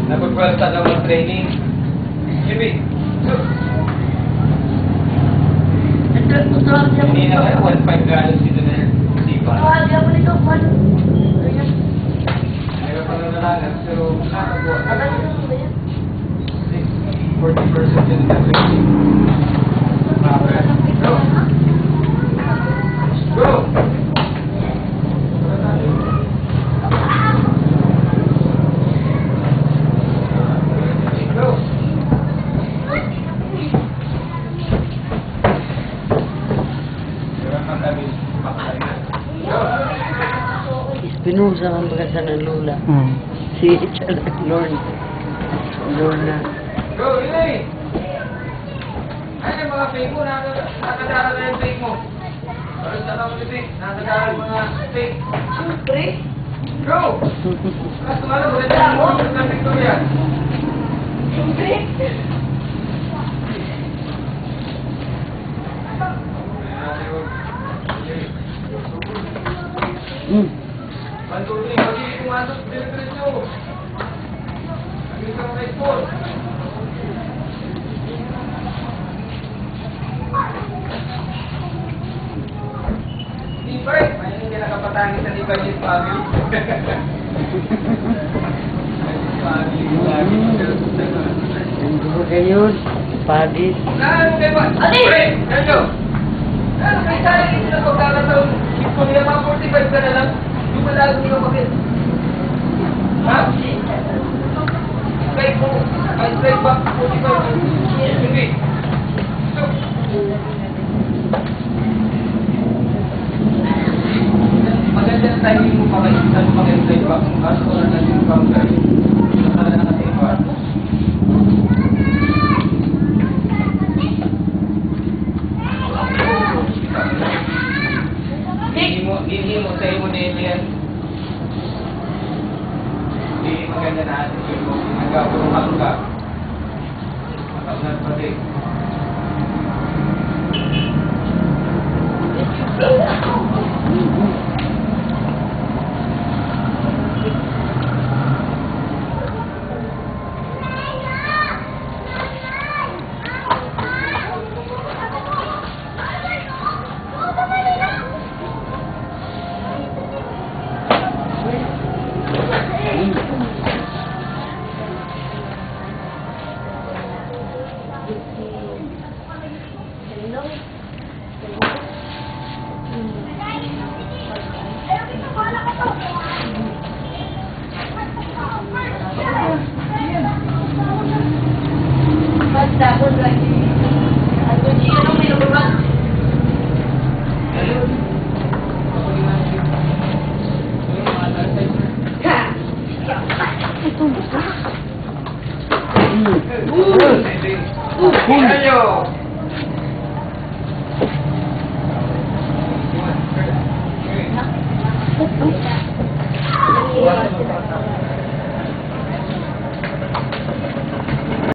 Napagpalta daw ng training. Jimmy, go! Hindi na kayo, 1.5 galos dito na yan. Hindi pa. Meron pa na nalagas, pero nakagawa. 40% yun na training. Go! Go! Pinusa ang pagkasa ng Lola. Si Lorna. Go, Elaine! Ano yung mga fake mo? Nakadara na yung fake mo. Parang tala mo yung fake. Nakadara yung mga fake. Siyempre. Go! Mas tumala mo rin yung Victoria. Siyempre. Pantuloy, pag-ibig pumasok, diretso. Pag-ibig ka mga export. Ibay! May hindi nakapatangin sa ibay yung family. Nandito kayo, Pagis. Ano kayo ba? Pre! Ganyo! Ano kayo tayo? Hindi na pagkakataon. Kung niya mga 45 ka na lang, yung malago niyo bakit? Ha? Strike mo. Strike back 45. Hindi. So, maganda na tayo mo pa kayo. Saan mo kayo strike back? Kaso ko na natin yung counter. Saan na natin yung bar? Hindi mo sa'yo mo na yan. Hindi maganda na atin mo. Nagkapurumang ka. Matapos pati. Tapos lagi. Ano niya nung may lumabas? Ito.